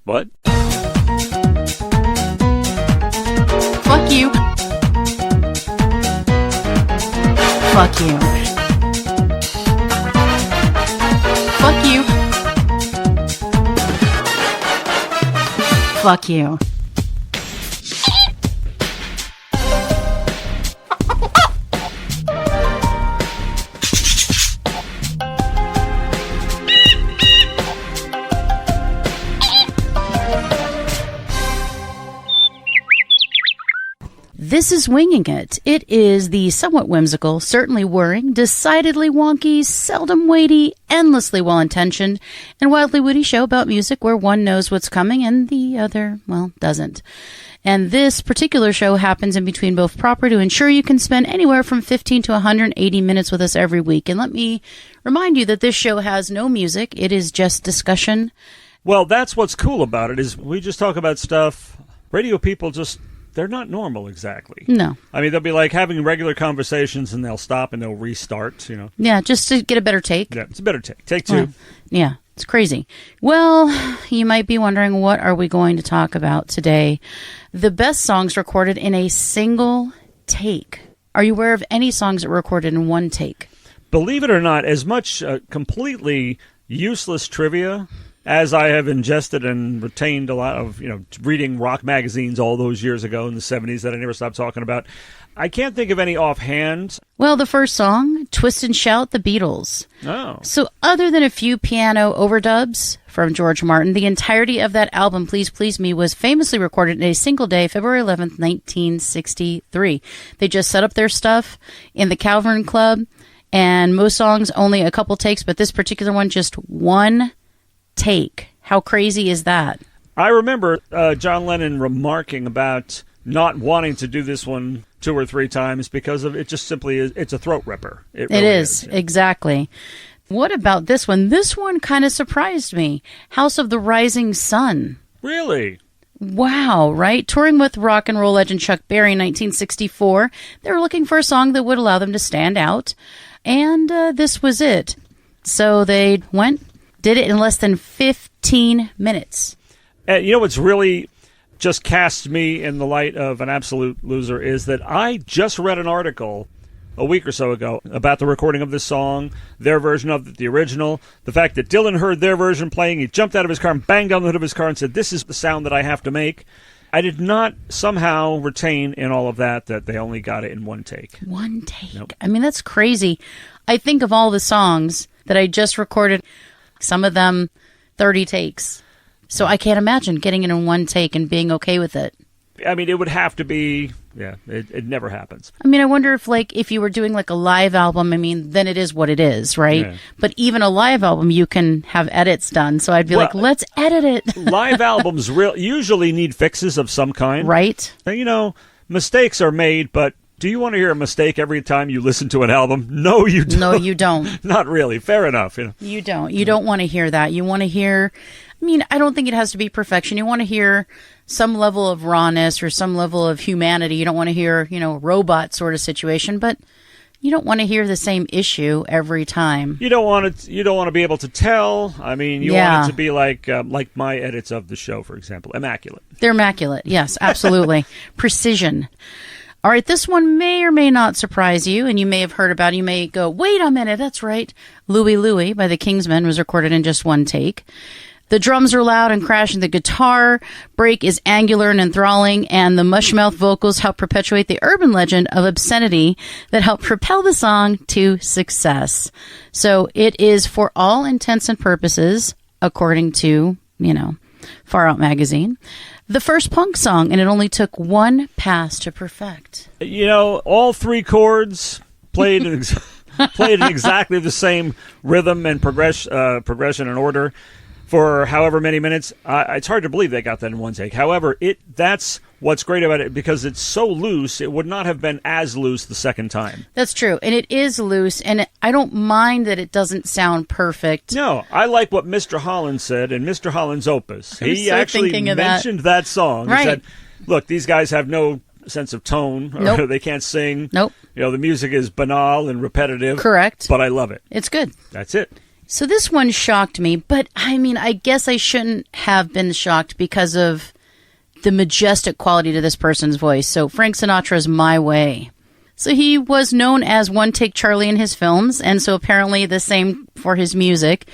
What? Fuck you. Fuck you. Fuck you. Fuck you. This is Winging It. It is the somewhat whimsical, certainly worrying, decidedly wonky, seldom weighty, endlessly well-intentioned, and wildly witty show about music where one knows what's coming and the other, well, doesn't. And this particular show happens in between both proper to ensure you can spend anywhere from 15 to 180 minutes with us every week. And let me remind you that this show has no music. It is just discussion. Well, that's what's cool about it, is we just talk about stuff. Radio people just... they're not normal exactly. No. I mean, they'll be like having regular conversations and they'll stop and they'll restart, you know. Yeah, just to get a better take. Yeah, it's a better take. Take two. Yeah, it's crazy. Well, you might be wondering, what are we going to talk about today? The best songs recorded in a single take. Are you aware of any songs that were recorded in one take? Believe it or not, as much completely useless trivia as I have ingested and retained a lot of, you know, reading rock magazines all those years ago in the 70s that I never stopped talking about, I can't think of any offhand. Well, the first song, Twist and Shout, The Beatles. Oh. So other than a few piano overdubs from George Martin, the entirety of that album, Please Please Me, was famously recorded in a single day, February 11th, 1963. They just set up their stuff in the Cavern Club, and most songs only a couple takes, but this particular one, just one take. How crazy is that? I remember John Lennon remarking about not wanting to do this one 2 or 3 times because of it just simply is, it's a throat ripper. It really is. Yeah. Exactly. What about this one? This one kind of surprised me. House of the Rising Sun. Really? Wow, right? Touring with rock and roll legend Chuck Berry in 1964, they were looking for a song that would allow them to stand out, and this was it. So they did it in less than 15 minutes. You know what's really just cast me in the light of an absolute loser is that I just read an article a week or so ago about the recording of this song, their version of the original, the fact that Dylan heard their version playing, he jumped out of his car and banged down the hood of his car and said, "This is the sound that I have to make." I did not somehow retain in all of that they only got it in one take. One take. Nope. I mean, that's crazy. I think of all the songs that I just recorded, some of them 30 takes. So I can't imagine getting it in one take and being okay with it. I mean, it would have to be, yeah, it never happens. I mean, I wonder if you were doing like a live album, I mean, then it is what it is, right? Yeah. But even a live album, you can have edits done. So I'd be like, let's edit it. Live albums usually need fixes of some kind. Right. You know, mistakes are made, but do you want to hear a mistake every time you listen to an album? No, you don't. No, you don't. Not really. Fair enough. You know. You don't. You don't want to hear that. You want to hear, I mean, I don't think it has to be perfection. You want to hear some level of rawness or some level of humanity. You don't want to hear, robot sort of situation, but you don't want to hear the same issue every time. You don't want to be able to tell. I mean, you want it to be like my edits of the show, for example, immaculate. They're immaculate. Yes, absolutely. Precision. All right, this one may or may not surprise you, and you may have heard about it. You may go, wait a minute, that's right. Louie Louie by the Kingsmen was recorded in just one take. The drums are loud and crashing. The guitar break is angular and enthralling, and the mushmouth vocals help perpetuate the urban legend of obscenity that helped propel the song to success. So it is, for all intents and purposes, according to, Far Out Magazine, the first punk song, and it only took one pass to perfect. All 3 chords played in exactly the same rhythm and progression and order for however many minutes. It's hard to believe they got that in one take. However, that's what's great about it, because it's so loose, it would not have been as loose the second time. That's true, and it is loose, and I don't mind that it doesn't sound perfect. No, I like what Mr. Holland said in Mr. Holland's Opus. He actually mentioned that song. Right. He said, look, these guys have no sense of tone. Nope. Or they can't sing. Nope. The music is banal and repetitive. Correct. But I love it. It's good. That's it. So this one shocked me, but I mean, I guess I shouldn't have been shocked because of the majestic quality to this person's voice. So Frank Sinatra's My Way. So he was known as One Take Charlie in his films, and so apparently the same for his music.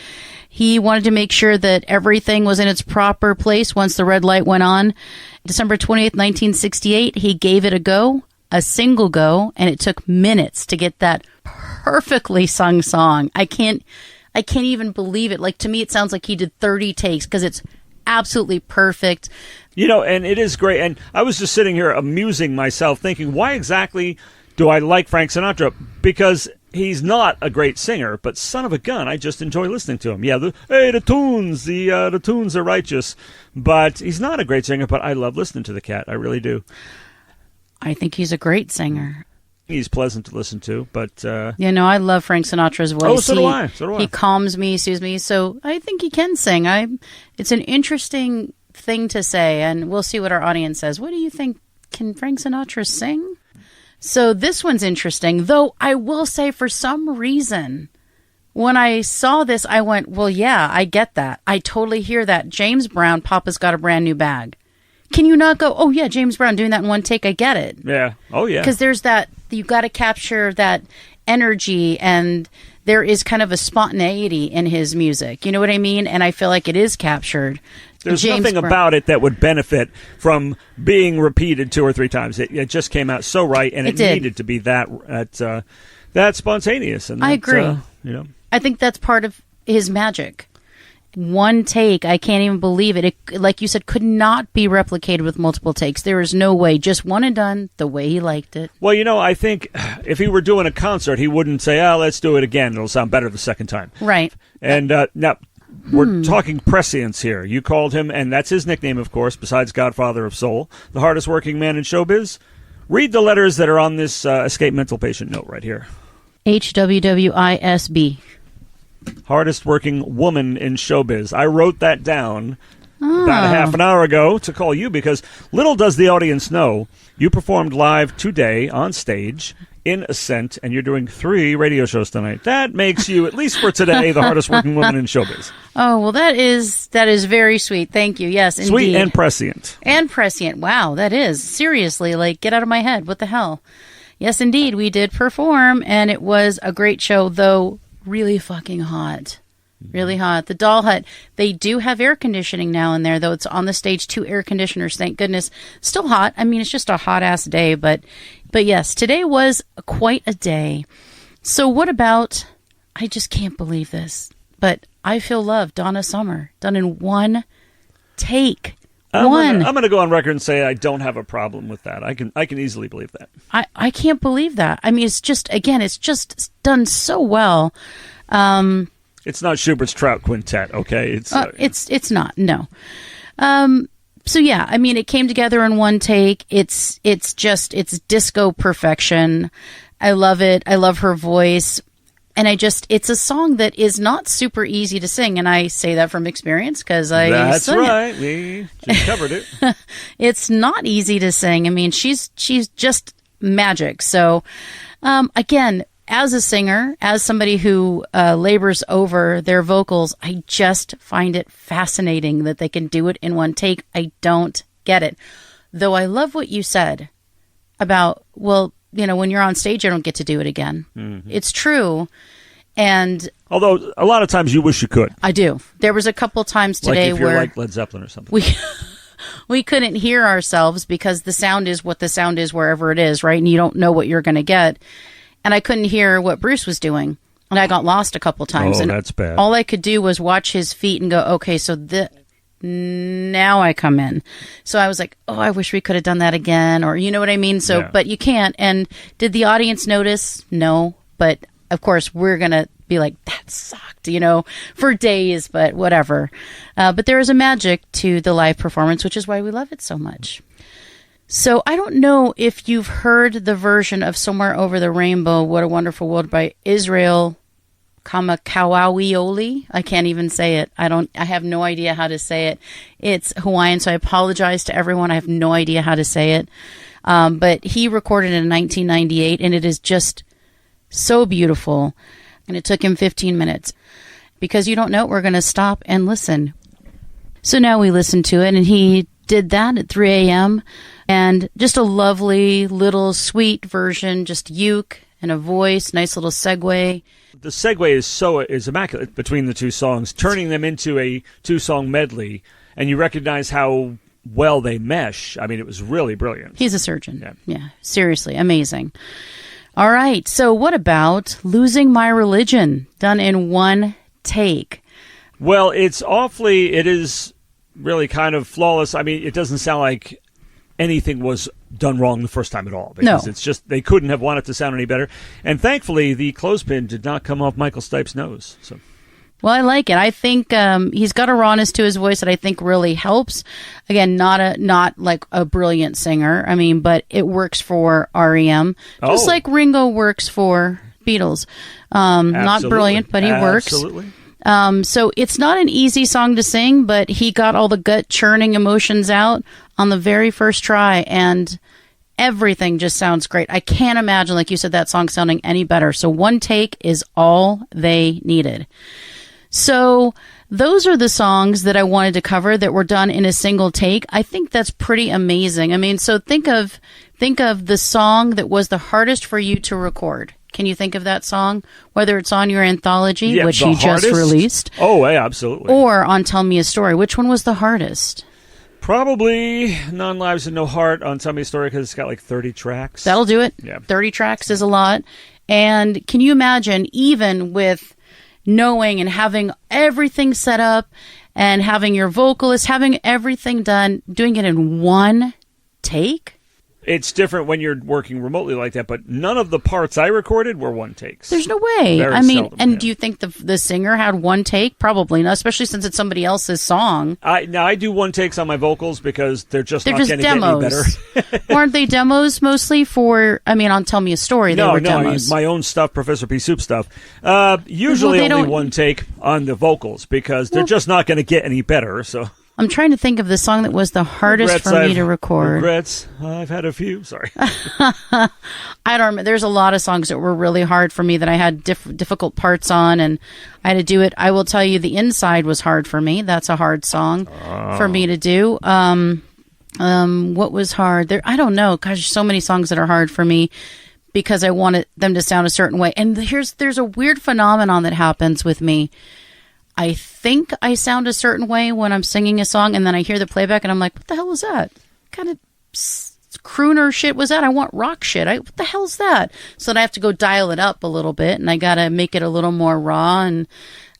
He wanted to make sure that everything was in its proper place once the red light went on. December 20th, 1968, he gave it a go, a single go, and it took minutes to get that perfectly sung song. I can't even believe it. Like, to me, it sounds like he did 30 takes because it's absolutely perfect. You know, and it is great. And I was just sitting here amusing myself thinking, why exactly do I like Frank Sinatra? Because he's not a great singer, but son of a gun, I just enjoy listening to him. Yeah, the tunes are righteous. But he's not a great singer, but I love listening to the cat. I really do. I think he's a great singer. He's pleasant to listen to, but... I love Frank Sinatra's voice. Oh, so do I. He calms me, soothes me, so I think he can sing. It's an interesting thing to say, and we'll see what our audience says. What do you think? Can Frank Sinatra sing? So this one's interesting, though I will say for some reason, when I saw this, I went, well, yeah, I get that. I totally hear that. James Brown, Papa's Got a Brand New Bag. Can you not go, oh, yeah, James Brown doing that in one take? I get it. Yeah. Oh, yeah. Because there's that, you've got to capture that energy, and there is kind of a spontaneity in his music. You know what I mean? And I feel like it is captured. There's nothing about it that would benefit from being repeated 2 or 3 times. It just came out so right, and it needed to be that spontaneous. And I agree. I think that's part of his magic. One take, I can't even believe it. It, like you said, could not be replicated with multiple takes. There is no way. Just one and done, the way he liked it. Well, I think if he were doing a concert, he wouldn't say, let's do it again. It'll sound better the second time. Right. And now, we're talking prescience here. You called him, and that's his nickname, of course, besides Godfather of Soul, the hardest working man in showbiz. Read the letters that are on this escape mental patient note right here. HWWISB. Hardest working woman in showbiz. I wrote that down about a half an hour ago to call you because little does the audience know you performed live today on stage in Ascent, and you're doing 3 radio shows tonight. That makes you, at least for today, the hardest working woman in showbiz. Oh, well, that is very sweet. Thank you. Yes, indeed. Sweet and prescient. And prescient. Wow, that is. Seriously, like, get out of my head. What the hell? Yes, indeed, we did perform, and it was a great show, though really fucking hot. Really hot. The Doll Hut, they do have air conditioning now in there, though it's on the stage, 2 air conditioners, thank goodness. Still hot. I mean, it's just a hot-ass day, but yes, today was quite a day. So what about, I just can't believe this, but I Feel Love, Donna Summer, done in one take. I'm going to go on record and say I don't have a problem with that. I can easily believe that. I can't believe that. I mean, it's just done so well. It's not Schubert's Trout Quintet, okay? It's not, no. So yeah, I mean, it came together in one take. It's disco perfection. I love it. I love her voice. And it's a song that is not super easy to sing. And I say that from experience because That's right. We just covered it. It's not easy to sing. I mean, she's just magic. So, again, as a singer, as somebody who labors over their vocals, I just find it fascinating that they can do it in one take. I don't get it. Though I love what you said about, well, when you're on stage, you don't get to do it again. Mm-hmm. It's true. And although a lot of times you wish you could. I do. There was a couple times today like if you're where like Led Zeppelin or something. We couldn't hear ourselves because the sound is what the sound is wherever it is, right? And you don't know what you're going to get. And I couldn't hear what Bruce was doing. And I got lost a couple times. Oh, that's bad. All I could do was watch his feet and go, okay, so now I come in. So I was like, oh, I wish we could have done that again. Or you know what I mean? So, yeah. But you can't. And did the audience notice? No. But of course, we're going to be like, that sucked, for days, but whatever. But there is a magic to the live performance, which is why we love it so much. So I don't know if you've heard the version of Somewhere Over the Rainbow, What a Wonderful World by Israel Kamakawioli. I can't even say it. I have no idea how to say it. It's Hawaiian, so I apologize to everyone. I have no idea how to say it. But he recorded it in 1998, and it is just so beautiful. And it took him 15 minutes. because you don't know it, we're going to stop and listen. So now we listen to it, and he did that at 3 a.m. and just a lovely little sweet version, just uke and a voice, nice little segue. The segue is immaculate between the two songs, turning them into a two-song medley, and you recognize how well they mesh. I mean, it was really brilliant. He's a surgeon. Yeah, seriously, amazing. All right, so what about Losing My Religion, done in one take? Well, it is really kind of flawless. I mean, it doesn't sound like anything was done wrong the first time at all. Because it's just, they couldn't have wanted to sound any better. And thankfully, the clothespin did not come off Michael Stipe's nose. So. Well, I like it. I think he's got a rawness to his voice that I think really helps. Again, not like a brilliant singer. I mean, but it works for REM, just like Ringo works for Beatles. Not brilliant, but he works. Absolutely. So it's not an easy song to sing, but he got all the gut churning emotions out on the very first try, and everything just sounds great. I can't imagine, like you said, that song sounding any better. So one take is all they needed. So those are the songs that I wanted to cover that were done in a single take. I think that's pretty amazing. I mean, so think of the song that was the hardest for you to record. Can you think of that song? Whether it's on your anthology, which he just released. Oh, yeah, absolutely. Or on Tell Me a Story. Which one was the hardest? Probably Nine Lives and No Heart on Tell Me a Story, because it's got like 30 tracks. That'll do it. Yeah. 30 tracks is a lot. And can you imagine, even with knowing and having everything set up and having your vocalist, having everything done, doing it in one take? It's different when you're working remotely like that, but none of the parts I recorded were one takes. There's no way. Very I mean, seldom, and yeah. do you think the singer had one take? Probably not, especially since it's somebody else's song. I do one takes on my vocals because they're just not going to get any demos. better. Weren't they demos mostly for, I mean, on Tell Me a Story, they were demos. My own stuff, Professor P. Soup stuff. Usually only one take on the vocals because they're just not going to get any better, so... I'm trying to think of the song that was the hardest for me to record. Regrets. I've had a few. Sorry. I don't remember. There's a lot of songs that were really hard for me that I had difficult parts on, and I had to do it. I will tell you, The Inside was hard for me. That's a hard song for me to do. What was hard? I don't know. Gosh, there's so many songs that are hard for me because I wanted them to sound a certain way. And there's a weird phenomenon that happens with me. I think I sound a certain way when I'm singing a song, and then I hear the playback, and I'm like, what the hell was that? What kind of crooner shit was that? I want rock shit. What the hell's that? So then I have to go dial it up a little bit, and I got to make it a little more raw, and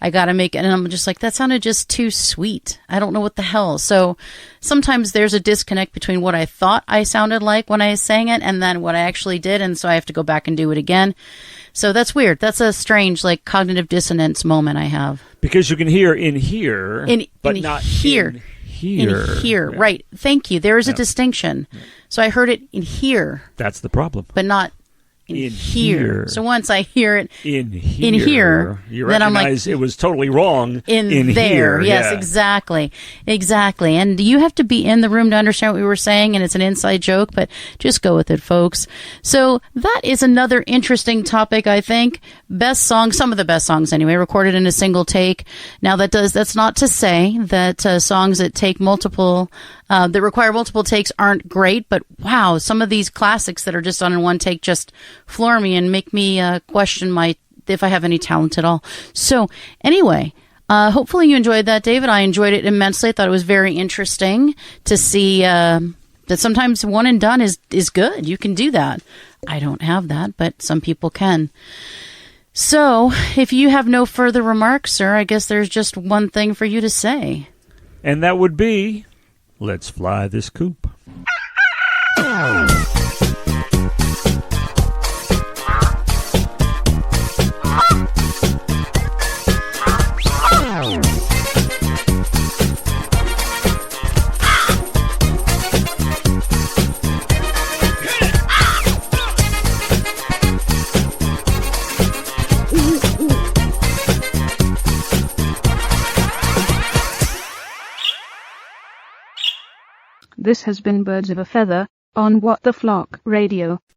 I got to make it, and I'm just like, that sounded just too sweet. I don't know what the hell. So sometimes there's a disconnect between what I thought I sounded like when I sang it and then what I actually did, and so I have to go back and do it again. So that's weird. That's a strange, like, cognitive dissonance moment I have. Because you can hear in here, but not here. in here. In here, Yeah. right. Thank you. There is a distinction. Yeah. So I heard it in here. That's the problem. But not in here. So once I hear it in here, you then I'm recognize like, it was totally wrong in here. there. Yes, yeah. exactly. And you have to be in the room to understand what we were saying, and it's an inside joke, but just go with it, folks. So that is another interesting topic, I think. Best songs, some of the best songs anyway, recorded in a single take. Now that's not to say that songs that take multiple that require multiple takes aren't great, but wow, some of these classics that are just done in one take just floor me and make me question if I have any talent at all. So anyway, hopefully you enjoyed that, David. I enjoyed it immensely. I thought it was very interesting to see that sometimes one and done is good. You can do that. I don't have that, but some people can. So if you have no further remarks, sir, I guess there's just one thing for you to say. And that would be, let's fly this coop. This has been Birds of a Feather on What the Flock Radio.